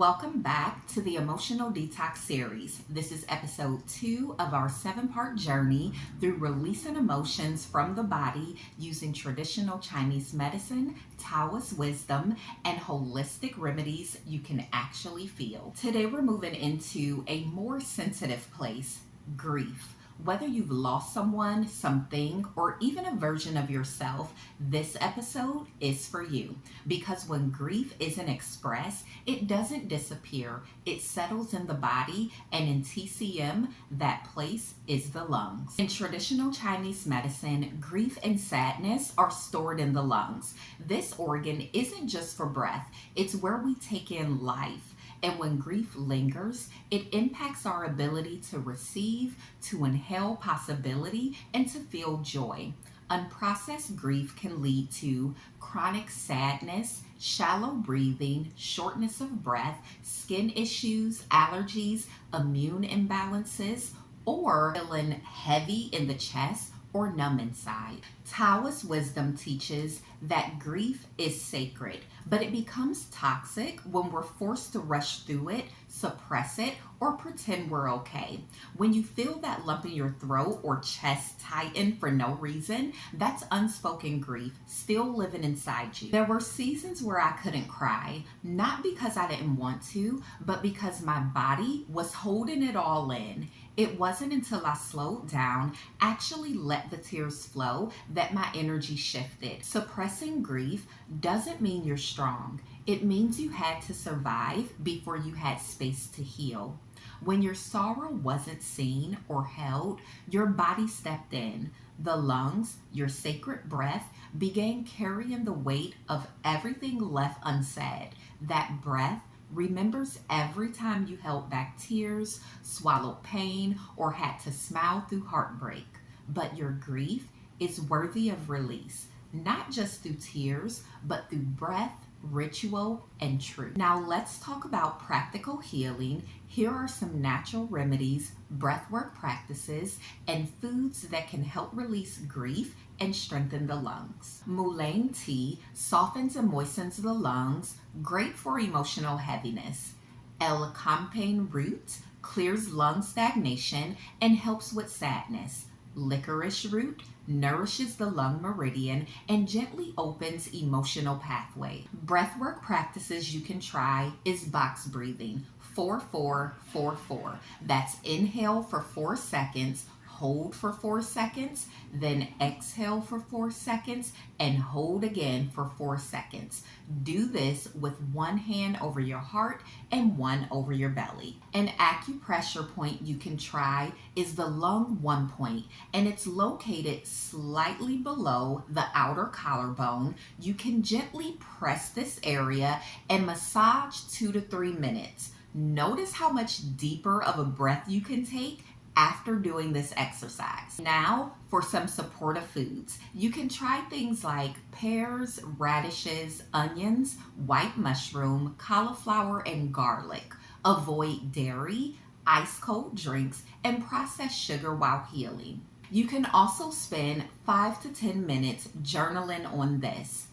Welcome back to the Emotional Detox series. This is episode 2 of our 7-part journey through releasing emotions from the body using traditional Chinese medicine, Taoist wisdom, and holistic remedies you can actually feel. Today we're moving into a more sensitive place, grief. Whether you've lost someone, something, or even a version of yourself, this episode is for you. Because when grief isn't expressed, it doesn't disappear. It settles in the body, and in TCM, that place is the lungs. In traditional Chinese medicine, grief and sadness are stored in the lungs. This organ isn't just for breath, it's where we take in life. And when grief lingers, it impacts our ability to receive, to inhale possibility, and to feel joy. Unprocessed grief can lead to chronic sadness, shallow breathing, shortness of breath, skin issues, allergies, immune imbalances, or feeling heavy in the chest or numb inside. Taoist wisdom teaches that grief is sacred, but it becomes toxic when we're forced to rush through it, suppress it, or pretend we're okay. When you feel that lump in your throat or chest tighten for no reason, that's unspoken grief still living inside you. There were seasons where I couldn't cry, not because I didn't want to, but because my body was holding it all in. It wasn't until I slowed down, actually let the tears flow, that my energy shifted. Suppressing grief doesn't mean you're strong. It means you had to survive before you had space to heal. When your sorrow wasn't seen or held, your body stepped in. The lungs, your sacred breath, began carrying the weight of everything left unsaid. That breath remembers every time you held back tears, swallowed pain, or had to smile through heartbreak. But your grief is worthy of release, not just through tears, but through breath, ritual, and truth. Now let's talk about practical healing. Here are some natural remedies, breathwork practices, and foods that can help release grief and strengthen the lungs. Mullein tea softens and moistens the lungs, great for emotional heaviness. Elecampane root clears lung stagnation and helps with sadness. Licorice root nourishes the lung meridian and gently opens emotional pathway. Breathwork practices you can try is box breathing, 4-4-4-4. That's inhale for 4 seconds, hold for 4 seconds, then exhale for 4 seconds, and hold again for 4 seconds. Do this with one hand over your heart and one over your belly. An acupressure point you can try is the lung 1 point, and it's located slightly below the outer collarbone. You can gently press this area and massage 2 to 3 minutes. Notice how much deeper of a breath you can take after doing this exercise. Now for some supportive foods. You can try things like pears, radishes, onions, white mushroom, cauliflower, and garlic. Avoid dairy, ice cold drinks, and processed sugar while healing. You can also spend 5 to 10 minutes journaling on this.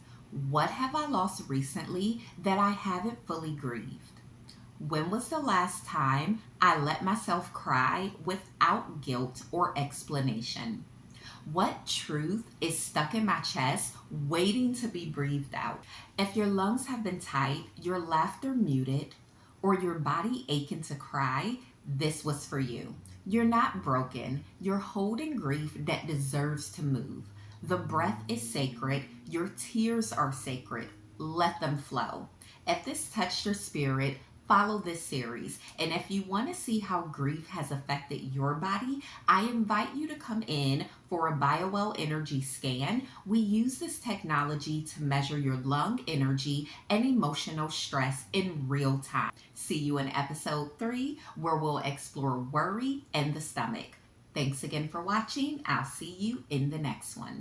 What have I lost recently that I haven't fully grieved? When was the last time I let myself cry without guilt or explanation? What truth is stuck in my chest waiting to be breathed out? If your lungs have been tight, your laughter muted, or your body aching to cry, this was for you. You're not broken. You're holding grief that deserves to move. The breath is sacred. Your tears are sacred. Let them flow. If this touched your spirit, follow this series. And if you want to see how grief has affected your body, I invite you to come in for a BioWell energy scan. We use this technology to measure your lung energy and emotional stress in real time. See you in episode 3, where we'll explore worry and the stomach. Thanks again for watching. I'll see you in the next one.